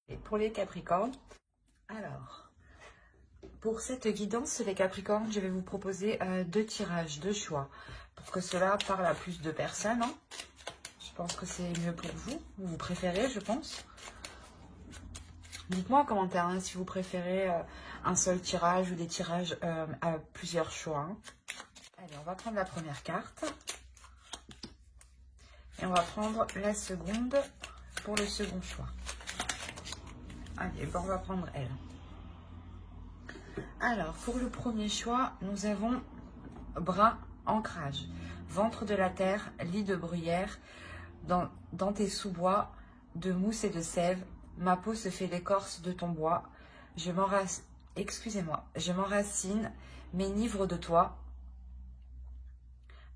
Et pour les Capricornes, alors, pour cette guidance, les Capricornes, je vais vous proposer deux tirages, deux choix, pour que cela parle à plus de personnes. Hein. Je pense que c'est mieux pour vous, vous préférez, je pense. Dites-moi en commentaire hein, si vous préférez un seul tirage ou des tirages à plusieurs choix. Hein. Allez, on va prendre la première carte. Et on va prendre la seconde pour le second choix. Allez, bon, on va prendre elle. Alors, pour le premier choix, nous avons brin, ancrage, ventre de la terre, lit de bruyère, dans tes sous-bois, de mousse et de sève, ma peau se fait l'écorce de ton bois, je m'enracine, m'enivre de toi,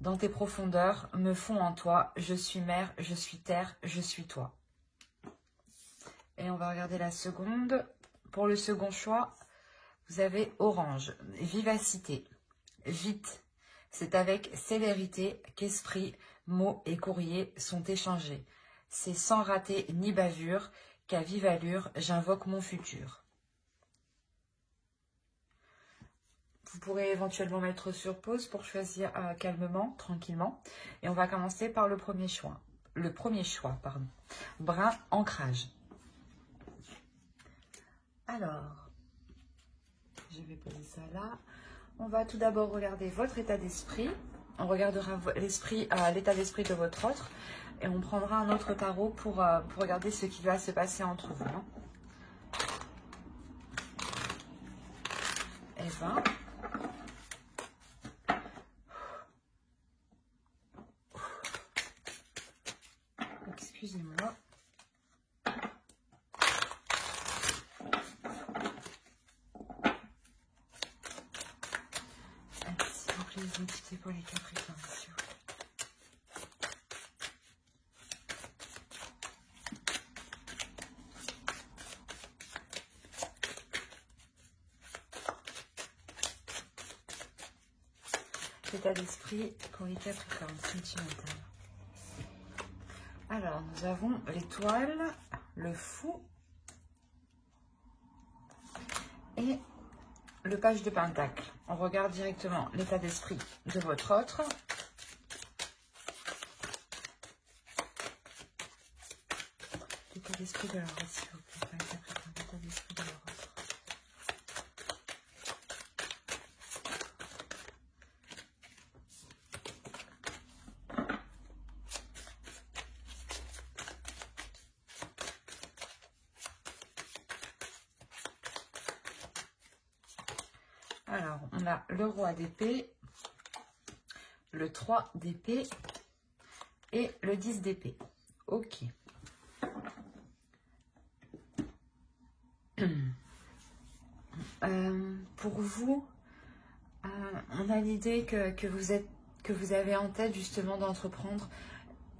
dans tes profondeurs, me fond en toi, je suis mer, je suis terre, je suis toi. Et on va regarder la seconde. Pour le second choix, vous avez orange, vivacité, vite. C'est avec célérité qu'esprit, mots et courriers sont échangés. C'est sans rater ni bavure qu'à vive allure j'invoque mon futur. Vous pourrez éventuellement mettre sur pause pour choisir calmement, tranquillement. Et on va commencer par le premier choix. Brin, ancrage. Alors, je vais poser ça là. On va tout d'abord regarder votre état d'esprit. On regardera l'état d'esprit de votre autre. Et on prendra un autre tarot pour regarder ce qui va se passer entre vous. Hein. Et ben... Excusez-moi. S'il vous plaît, les entités pour les Capricornes, s'il vous plaît. L'état d'esprit pour les Capricornes, sentimental. Alors, nous avons l'étoile, le fou et le page de pentacle. On regarde directement l'état d'esprit de votre autre. L'état d'esprit de leur autre, s'il vous plaît. L'état d'esprit de leur autre. Alors, on a le roi d'épée, le 3 d'épée et le 10 d'épée. Ok. Pour vous, on a l'idée que vous avez en tête justement d'entreprendre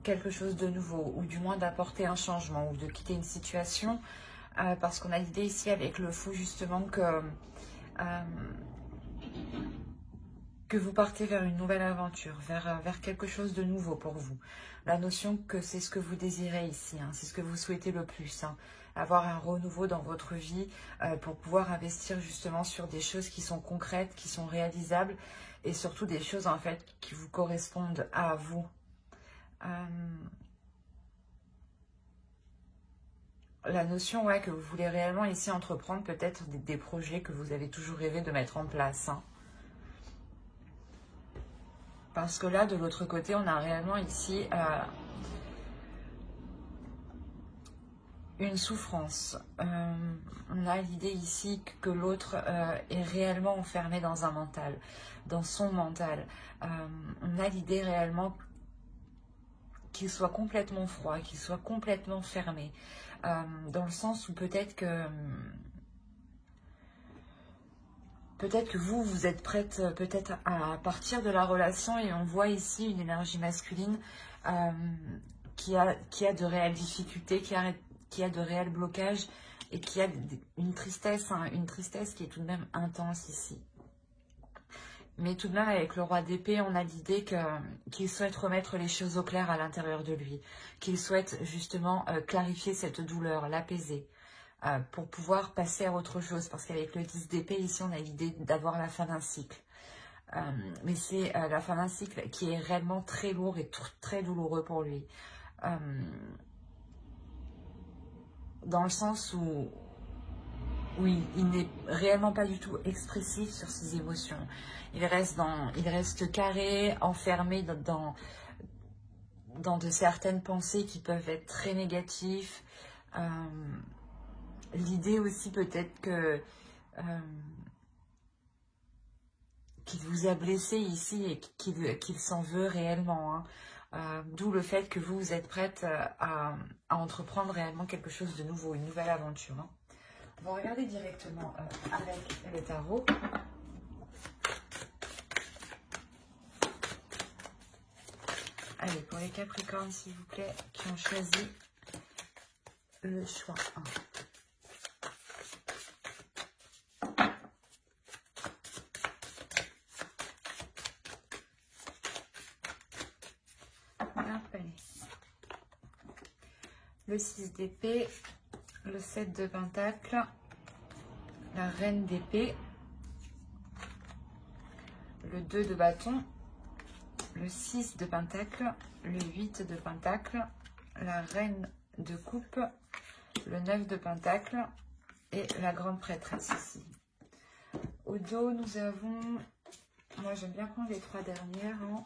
quelque chose de nouveau, ou du moins d'apporter un changement, ou de quitter une situation, parce qu'on a l'idée ici avec le fou justement que vous partez vers une nouvelle aventure, vers quelque chose de nouveau pour vous. La notion que c'est ce que vous désirez ici, hein, c'est ce que vous souhaitez le plus, hein, avoir un renouveau dans votre vie pour pouvoir investir justement sur des choses qui sont concrètes, qui sont réalisables, et surtout des choses en fait qui vous correspondent à vous. La notion que vous voulez réellement ici entreprendre peut-être des projets que vous avez toujours rêvé de mettre en place, hein. Parce que là, de l'autre côté, on a réellement ici une souffrance. On a l'idée ici que l'autre est réellement enfermé dans un mental, dans son mental. On a l'idée réellement qu'il soit complètement froid, qu'il soit complètement fermé. Dans le sens où peut-être que vous êtes prête peut-être à partir de la relation, et on voit ici une énergie masculine qui a de réelles difficultés, qui a de réels blocages et qui a une tristesse qui est tout de même intense ici. Mais tout de même, avec le roi d'épée, on a l'idée qu'il souhaite remettre les choses au clair à l'intérieur de lui, qu'il souhaite justement clarifier cette douleur, l'apaiser. pour pouvoir passer à autre chose. Parce qu'avec le 10 d'épée, ici, on a l'idée d'avoir la fin d'un cycle. Mais c'est la fin d'un cycle qui est réellement très lourd et très douloureux pour lui. Dans le sens où oui, il n'est réellement pas du tout expressif sur ses émotions. Il reste carré, enfermé dans de certaines pensées qui peuvent être très négatives. L'idée aussi peut-être que qu'il vous a blessé ici et qu'il s'en veut réellement. Hein. D'où le fait que vous êtes prête à entreprendre réellement quelque chose de nouveau, une nouvelle aventure. Hein. On va regarder directement avec le tarot. Allez, pour les Capricornes, s'il vous plaît, qui ont choisi le choix 1. Le 6 d'épée, le 7 de pentacle, la reine d'épée, le 2 de bâton, le 6 de pentacle, le 8 de pentacle, la reine de coupe, le 9 de pentacle et la grande prêtresse ici. Au dos, nous avons, moi j'aime bien prendre les 3 dernières, hein,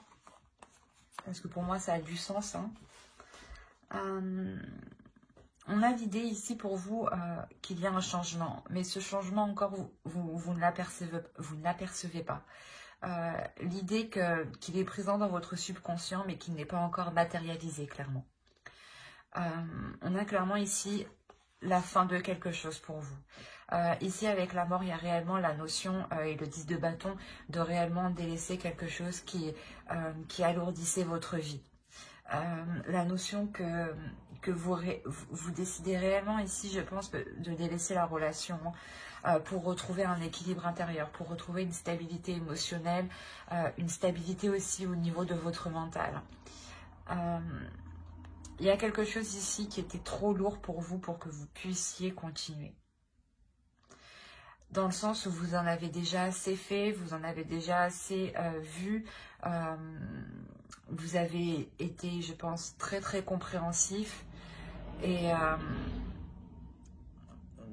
parce que pour moi ça a du sens. Hein. On a l'idée ici pour vous qu'il y a un changement, mais ce changement encore vous ne l'apercevez pas. L'idée qu'il est présent dans votre subconscient, mais qu'il n'est pas encore matérialisé clairement. On a clairement ici la fin de quelque chose pour vous. Ici, avec la mort, il y a réellement la notion, et le 10 de bâton, de réellement délaisser quelque chose qui alourdissait votre vie. La notion que vous décidez réellement ici, je pense, de délaisser la relation pour retrouver un équilibre intérieur, pour retrouver une stabilité émotionnelle, une stabilité aussi au niveau de votre mental. Il y a quelque chose ici qui était trop lourd pour vous pour que vous puissiez continuer. Dans le sens où vous en avez déjà assez fait, vous en avez déjà assez vu. Vous avez été, je pense, très très compréhensif. Et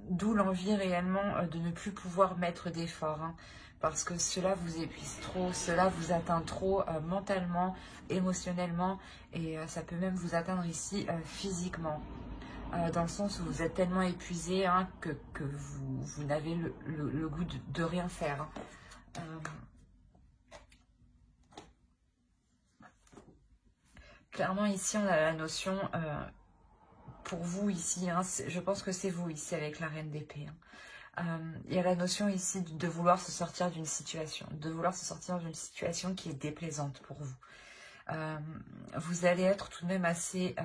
d'où l'envie réellement de ne plus pouvoir mettre d'efforts. Hein, parce que cela vous épuise trop, cela vous atteint trop mentalement, émotionnellement. Et ça peut même vous atteindre ici physiquement. Dans le sens où vous êtes tellement épuisé hein, que vous n'avez le goût de rien faire. Hein. Clairement, ici, on a la notion, pour vous ici, hein, je pense que c'est vous ici avec la reine d'épée. Hein. Il y a la notion ici de vouloir se sortir d'une situation, qui est déplaisante pour vous. Vous allez être tout de même assez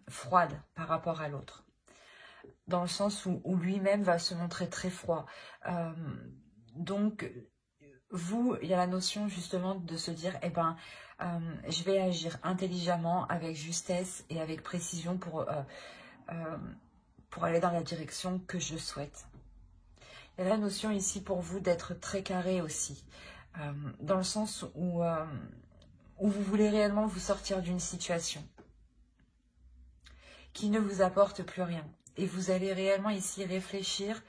froide par rapport à l'autre. Dans le sens où lui-même va se montrer très froid. Donc, vous, il y a la notion justement de se dire, eh ben, je vais agir intelligemment, avec justesse et avec précision pour aller dans la direction que je souhaite. Il y a la notion ici pour vous d'être très carré aussi, dans le sens où vous voulez réellement vous sortir d'une situation qui ne vous apporte plus rien. Et vous allez réellement ici réfléchir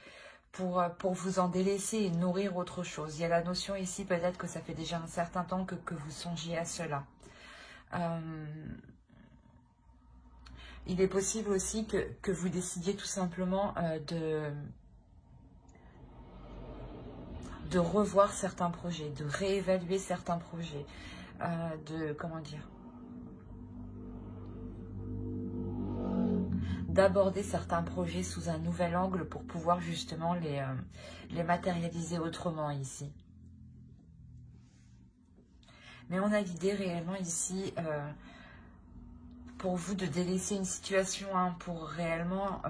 pour vous en délaisser et nourrir autre chose. Il y a la notion ici, peut-être que ça fait déjà un certain temps que vous songiez à cela. Il est possible aussi que vous décidiez tout simplement de revoir certains projets, de réévaluer certains projets, comment dire, d'aborder certains projets sous un nouvel angle pour pouvoir justement les matérialiser autrement ici. Mais on a l'idée réellement ici pour vous de délaisser une situation hein, pour réellement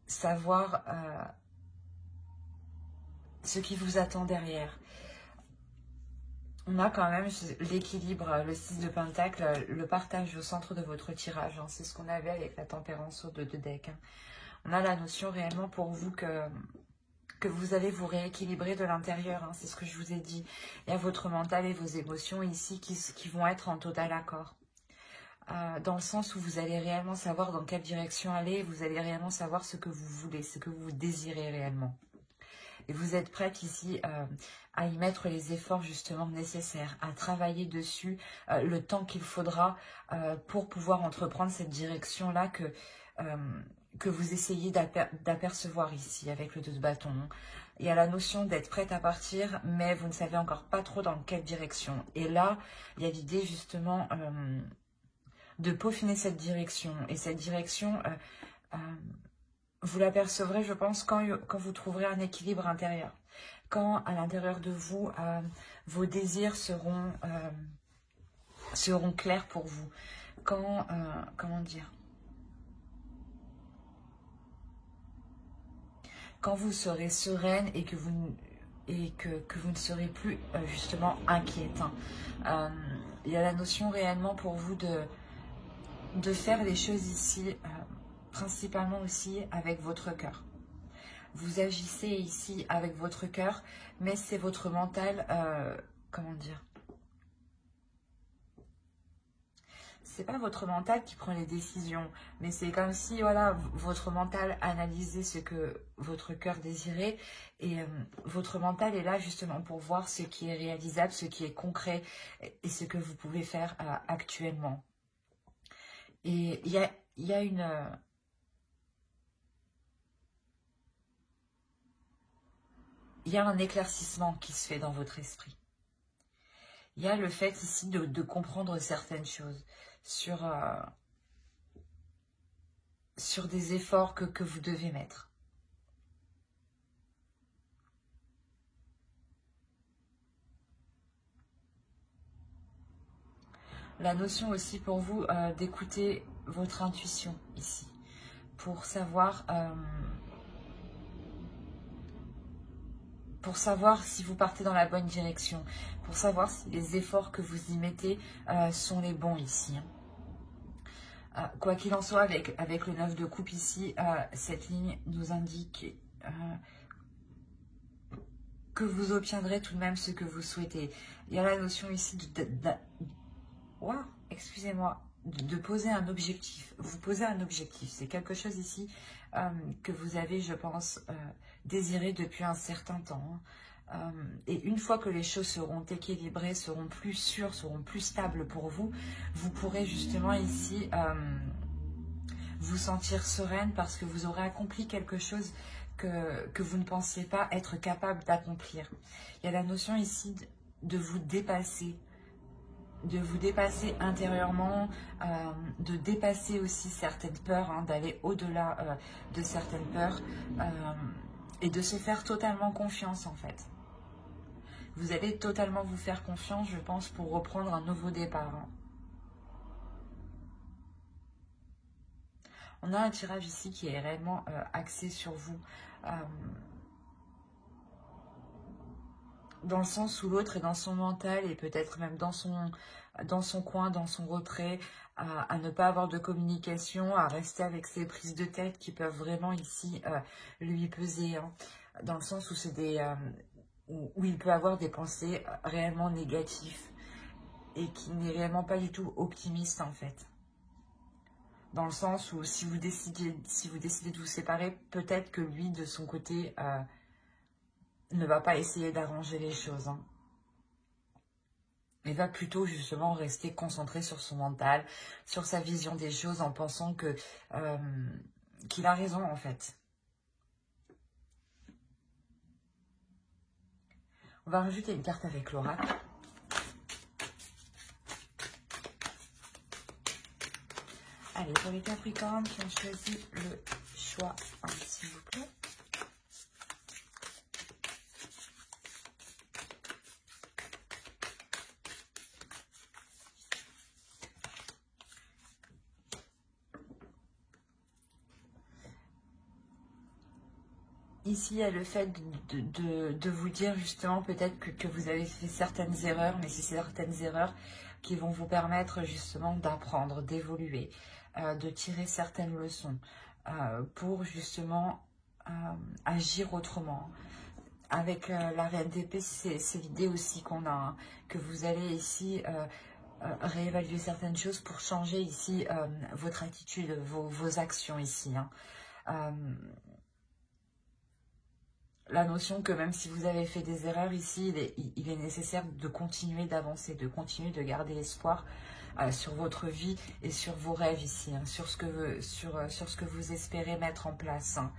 savoir ce qui vous attend derrière. On a quand même l'équilibre, le 6 de pentacle, le partage au centre de votre tirage. Hein. C'est ce qu'on avait avec la tempérance au 2 de deck. Hein. On a la notion réellement pour vous que vous allez vous rééquilibrer de l'intérieur, hein, c'est ce que je vous ai dit. Il y a votre mental et vos émotions ici qui vont être en total accord. Dans le sens où vous allez réellement savoir dans quelle direction aller, vous allez réellement savoir ce que vous voulez, ce que vous désirez réellement. Et vous êtes prête ici à y mettre les efforts justement nécessaires, à travailler dessus le temps qu'il faudra pour pouvoir entreprendre cette direction-là que vous essayez d'apercevoir ici avec le 2 de bâton. Il y a la notion d'être prête à partir, mais vous ne savez encore pas trop dans quelle direction. Et là, il y a l'idée justement de peaufiner cette direction. Et cette direction, vous l'apercevrez, je pense, quand vous trouverez un équilibre intérieur. Quand à l'intérieur de vous, vos désirs seront clairs pour vous. Quand, comment dire, quand vous serez sereine et que vous ne serez plus justement inquiète. Il y a la notion réellement pour vous de faire les choses ici, principalement aussi avec votre cœur. Vous agissez ici avec votre cœur, mais c'est votre mental, comment dire, c'est pas votre mental qui prend les décisions, mais c'est comme si, voilà, votre mental analysait ce que votre cœur désirait, et votre mental est là justement pour voir ce qui est réalisable, ce qui est concret, et ce que vous pouvez faire actuellement. Et il y a une... il y a un éclaircissement qui se fait dans votre esprit. Il y a le fait ici de comprendre certaines choses sur des efforts que vous devez mettre. La notion aussi pour vous d'écouter votre intuition ici, pour savoir si vous partez dans la bonne direction, pour savoir si les efforts que vous y mettez sont les bons ici. Quoi qu'il en soit, avec le 9 de coupe ici, cette ligne nous indique que vous obtiendrez tout de même ce que vous souhaitez. Il y a la notion ici excusez-moi, de poser un objectif. Vous posez un objectif. C'est quelque chose ici que vous avez, je pense, désiré depuis un certain temps. Et une fois que les choses seront équilibrées, seront plus sûres, seront plus stables pour vous, vous pourrez justement ici vous sentir sereine parce que vous aurez accompli quelque chose que vous ne pensiez pas être capable d'accomplir. Il y a la notion ici de vous dépasser intérieurement, de dépasser aussi certaines peurs, hein, d'aller au-delà de certaines peurs et de se faire totalement confiance en fait. Vous allez totalement vous faire confiance, je pense, pour reprendre un nouveau départ. Hein. On a un tirage ici qui est réellement axé sur vous. Dans le sens où l'autre est dans son mental et peut-être même dans son coin, dans son retrait, à ne pas avoir de communication, à rester avec ses prises de tête qui peuvent vraiment ici lui peser. Hein. Dans le sens où c'est où il peut avoir des pensées réellement négatives et qui n'est réellement pas du tout optimiste en fait. Dans le sens où si vous décidez de vous séparer, peut-être que lui de son côté ne va pas essayer d'arranger les choses. Hein. Il va plutôt justement rester concentré sur son mental, sur sa vision des choses en pensant qu'il a raison en fait. On va rajouter une carte avec l'oracle. Allez, pour les Capricornes qui ont choisi le choix 1, s'il vous plaît. Ici, il y a le fait de vous dire justement peut-être que vous avez fait certaines erreurs, mais c'est certaines erreurs qui vont vous permettre justement d'apprendre, d'évoluer, de tirer certaines leçons. pour justement agir autrement. Avec la reine d'épée, c'est l'idée aussi qu'on a, hein, que vous allez ici réévaluer certaines choses pour changer ici votre attitude, vos actions ici. Hein. La notion que même si vous avez fait des erreurs ici, il est nécessaire de continuer d'avancer, de continuer de garder espoir sur votre vie et sur vos rêves ici, hein, sur ce que vous espérez mettre en place. Hein.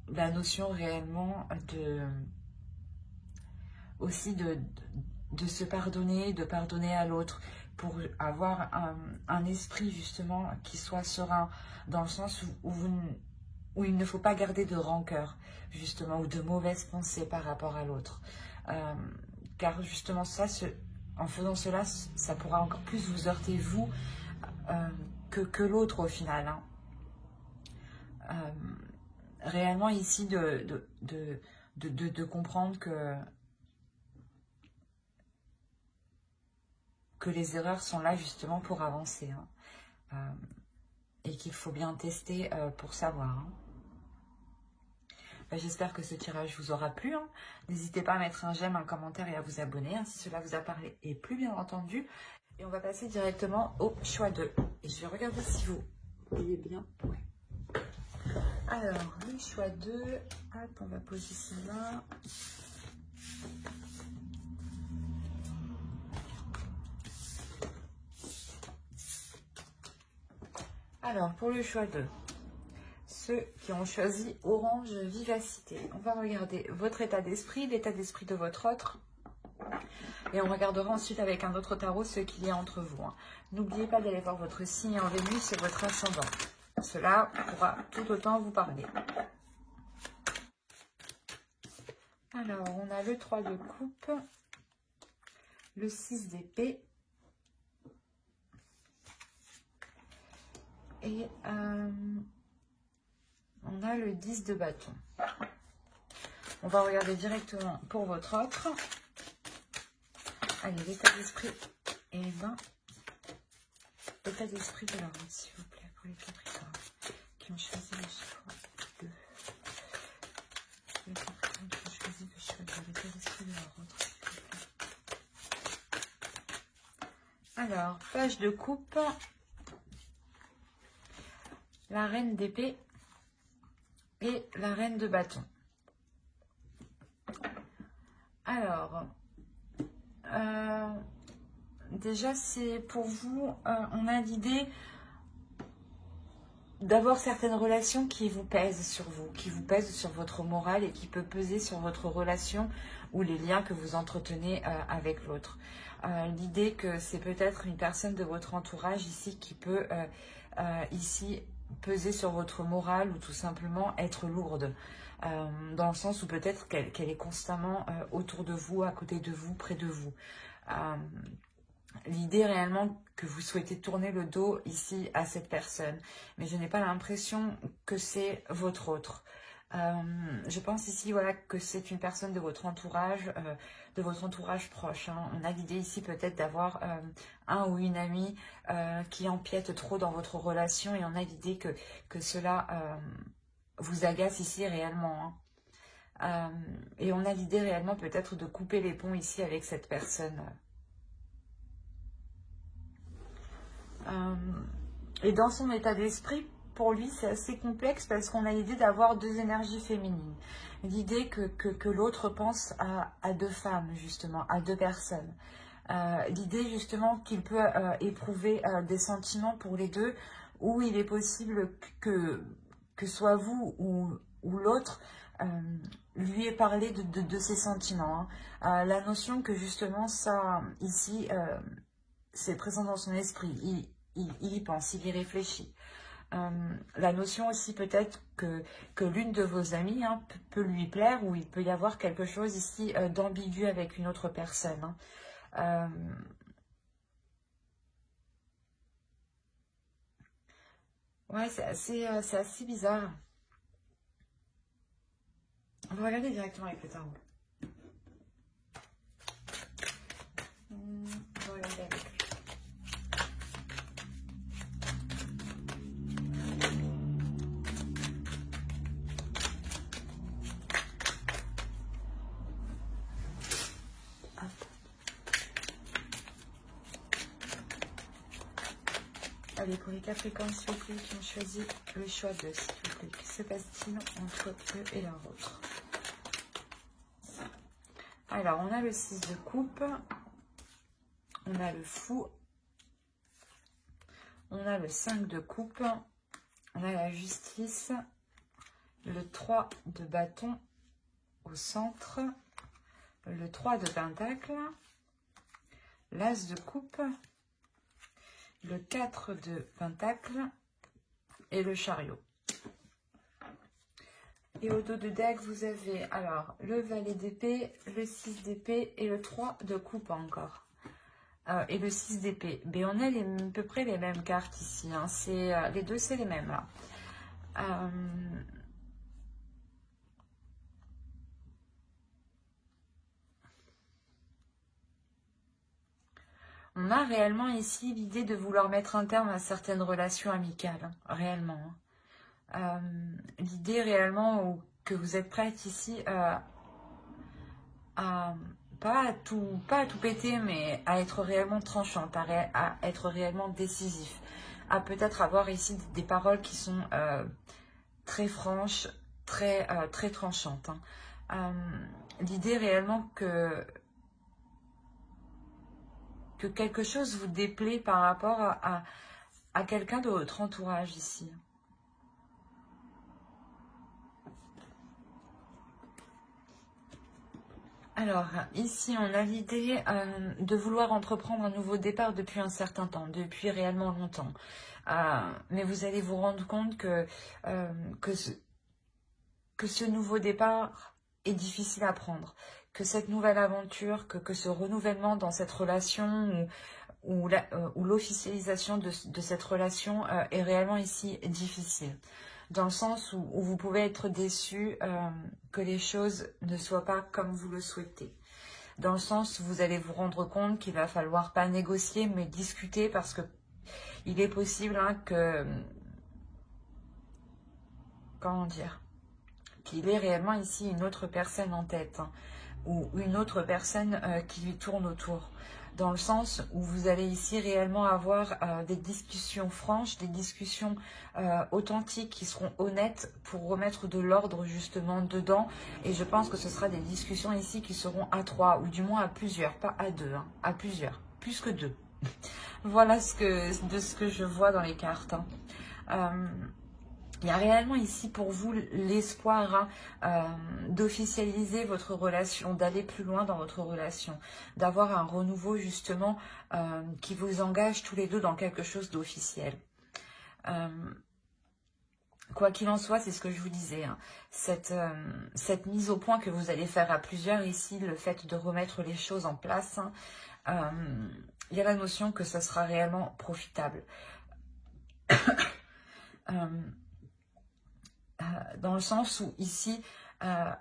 La notion réellement aussi de se pardonner, de pardonner à l'autre, pour avoir un esprit justement qui soit serein, dans le sens où il ne faut pas garder de rancœur, justement, ou de mauvaises pensées par rapport à l'autre. Car justement, ça, en faisant cela, ça pourra encore plus vous heurter, vous, que l'autre au final. Hein. Réellement, ici, de comprendre que les erreurs sont là justement pour avancer. Hein. Et qu'il faut bien tester pour savoir. Hein. J'espère que ce tirage vous aura plu. Hein. N'hésitez pas à mettre un j'aime, un commentaire et à vous abonner hein, si cela vous a parlé et plus bien entendu. Et on va passer directement au choix 2. Et je vais regarder si vous voyez bien. Ouais. Alors, le choix 2. Hop, on va poser cela. Alors, pour le choix 2. Ceux qui ont choisi Orange Vivacité. On va regarder votre état d'esprit, l'état d'esprit de votre autre. Et on regardera ensuite avec un autre tarot ce qu'il y a entre vous. Hein. N'oubliez pas d'aller voir votre signe en Vénus et votre ascendant. Cela pourra tout autant vous parler. Alors, on a le 3 de coupe, le 6 d'épée et on a le 10 de bâton. On va regarder directement pour votre autre. Allez, l'état d'esprit. Et ben, l'état d'esprit de leur autre, s'il vous plaît, pour les Capricornes qui ont choisi le choix 2. Les Capricornes qui ont choisi le choix 2, l'état d'esprit de leur autre, s'il vous plaît. Alors, page de coupe. La reine d'épée et la reine de bâton. Alors, déjà c'est pour vous, on a l'idée d'avoir certaines relations qui vous pèsent sur vous, qui vous pèsent sur votre morale et qui peut peser sur votre relation ou les liens que vous entretenez avec l'autre. L'idée que c'est peut-être une personne de votre entourage ici qui peut ici peser sur votre morale ou tout simplement être lourde, dans le sens où peut-être qu'elle est constamment autour de vous, à côté de vous, près de vous. L'idée réellement que vous souhaitez tourner le dos ici à cette personne, mais je n'ai pas l'impression que c'est votre autre. Je pense ici voilà, que c'est une personne de votre entourage proche. Hein. On a l'idée ici peut-être d'avoir un ou une amie qui empiète trop dans votre relation et on a l'idée que cela vous agace ici réellement. Hein. Et on a l'idée réellement peut-être de couper les ponts ici avec cette personne. Et dans son état d'esprit, pour lui, c'est assez complexe parce qu'on a l'idée d'avoir deux énergies féminines. L'idée que l'autre pense à deux femmes, justement, à deux personnes. L'idée, justement, qu'il peut éprouver des sentiments pour les deux, où il est possible que soit vous ou l'autre lui ait parlé de ses sentiments. Hein. La notion que, justement, ça, ici, c'est présent dans son esprit. Il y pense, il y réfléchit. La notion aussi peut-être que l'une de vos amies hein, peut lui plaire ou il peut y avoir quelque chose ici d'ambigu avec une autre personne. Hein. Ouais, c'est assez bizarre. On va regarder directement avec le tarot. On va regarder avec lui. Allez, pour les Capricornes, s'il vous plaît, qui ont choisi le choix de, s'il vous plaît. Que se passe-t-il entre eux et leur autre? Alors, on a le 6 de coupe. On a le fou. On a le 5 de coupe. On a la justice. Le 3 de bâton au centre. Le 3 de pentacle. L'as de coupe. Le 4 de pentacle. Et le chariot. Et au dos de deck, vous avez alors le valet d'épée, le 6 d'épée et le 3 de coupe encore. Et le 6 d'épée. Mais on a à peu près les mêmes cartes ici. Hein. Les deux, c'est les mêmes là. On a réellement ici l'idée de vouloir mettre un terme à certaines relations amicales. Hein, réellement. Hein. L'idée réellement que vous êtes prête ici à pas à tout péter, mais à être réellement tranchante, à être réellement décisif, à peut-être avoir ici des paroles qui sont très franches, très tranchantes. Hein. L'idée réellement que quelque chose vous déplaît par rapport à quelqu'un de votre entourage ici. Alors, ici, on a l'idée de vouloir entreprendre un nouveau départ depuis un certain temps, depuis réellement longtemps. Mais vous allez vous rendre compte que ce nouveau départ est difficile à prendre, que cette nouvelle aventure, que ce renouvellement dans cette relation ou l'officialisation de cette relation est réellement ici difficile. Dans le sens où vous pouvez être déçu que les choses ne soient pas comme vous le souhaitez. Dans le sens où vous allez vous rendre compte qu'il va falloir pas négocier, mais discuter parce que il est possible hein, comment dire, qu'il ait réellement ici une autre personne en tête hein, ou une autre personne qui lui tourne autour. Dans le sens où vous allez ici réellement avoir des discussions franches, des discussions authentiques qui seront honnêtes pour remettre de l'ordre justement dedans. Et je pense que ce sera des discussions ici qui seront à 3 ou du moins à plusieurs, pas à 2, hein, à plusieurs, plus que 2. Voilà de ce que je vois dans les cartes. Hein. Il y a réellement ici pour vous l'espoir hein, d'officialiser votre relation, d'aller plus loin dans votre relation, d'avoir un renouveau justement qui vous engage tous les deux dans quelque chose d'officiel. Quoi qu'il en soit, c'est ce que je vous disais, hein, cette mise au point que vous allez faire à plusieurs ici, le fait de remettre les choses en place, hein, il y a la notion que ce sera réellement profitable. Dans le sens où ici,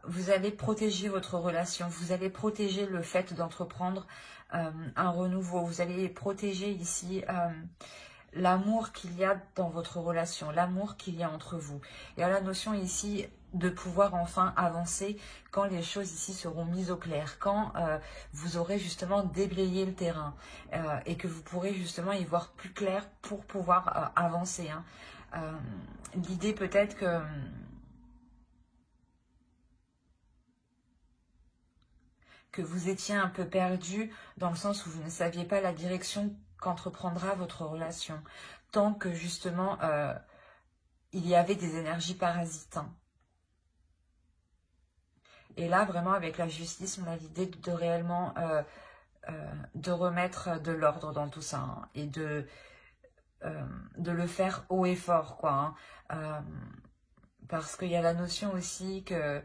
vous allez protéger votre relation, vous allez protéger le fait d'entreprendre un renouveau, vous allez protéger ici l'amour qu'il y a dans votre relation, l'amour qu'il y a entre vous. Il y a la notion ici de pouvoir enfin avancer quand les choses ici seront mises au clair, quand vous aurez justement déblayé le terrain et que vous pourrez justement y voir plus clair pour pouvoir avancer. Hein. L'idée peut-être que vous étiez un peu perdu dans le sens où vous ne saviez pas la direction qu'entreprendra votre relation, tant que justement il y avait des énergies parasites. Hein. Et là, vraiment, avec la justice, on a l'idée de réellement de remettre de l'ordre dans tout ça hein, et de le faire haut et fort, quoi. Hein. Parce qu'il y a la notion aussi que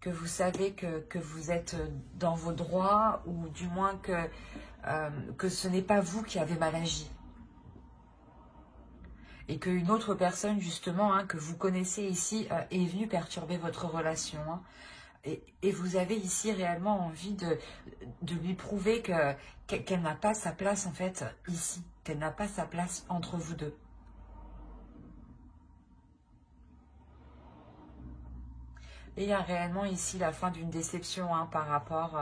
vous savez que vous êtes dans vos droits ou du moins que ce n'est pas vous qui avez mal agi. Et qu'une autre personne, justement, hein, que vous connaissez ici, est venue perturber votre relation. Hein. Et vous avez ici réellement envie de lui prouver qu'elle n'a pas sa place, en fait, ici. Qu'elle n'a pas sa place entre vous deux. Et il y a réellement ici la fin d'une déception hein, par rapport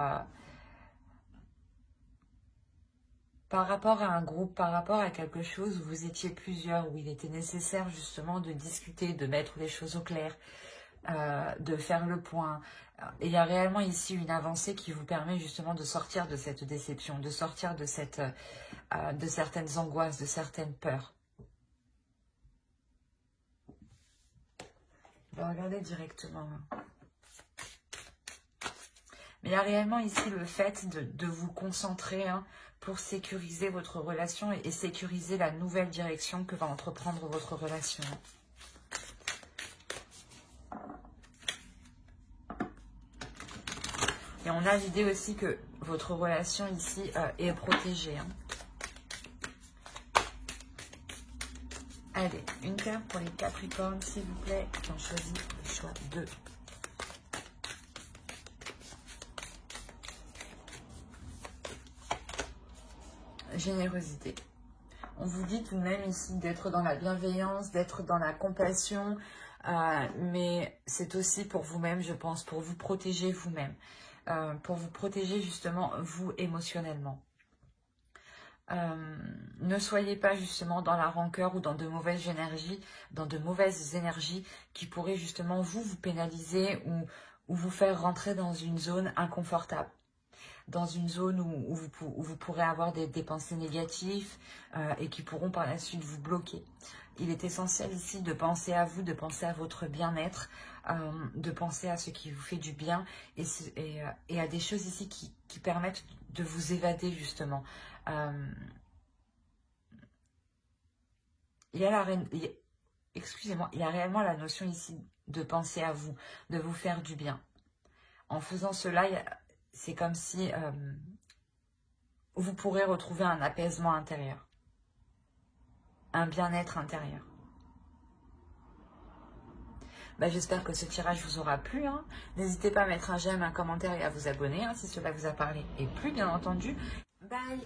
par rapport à un groupe, par rapport à quelque chose où vous étiez plusieurs, où il était nécessaire justement de discuter, de mettre les choses au clair, de faire le point. Et il y a réellement ici une avancée qui vous permet justement de sortir de cette déception, de sortir de certaines angoisses, de certaines peurs. On va regarder directement. Mais il y a réellement ici le fait de vous concentrer pour sécuriser votre relation et sécuriser la nouvelle direction que va entreprendre votre relation. Et on a l'idée aussi que votre relation ici est protégée. Allez, une carte pour les Capricornes, s'il vous plaît, qui ont choisi le choix 2. Générosité. On vous dit tout de même ici d'être dans la bienveillance, d'être dans la compassion, mais c'est aussi pour vous-même, je pense, pour vous protéger vous-même, pour vous protéger justement vous émotionnellement. Ne soyez pas justement dans la rancœur ou dans de mauvaises énergies, qui pourraient justement vous pénaliser ou vous faire rentrer dans une zone inconfortable. Dans une zone où vous pourrez avoir des pensées négatives et qui pourront par la suite vous bloquer. Il est essentiel ici de penser à vous, de penser à votre bien-être, de penser à ce qui vous fait du bien et à des choses ici qui permettent de vous évader justement. Il y a réellement la notion ici de penser à vous, de vous faire du bien. En faisant cela, c'est comme si vous pourrez retrouver un apaisement intérieur, un bien-être intérieur. J'espère que ce tirage vous aura plu. N'hésitez pas à mettre un j'aime, un commentaire et à vous abonner si cela vous a parlé et plu, bien entendu. Bye!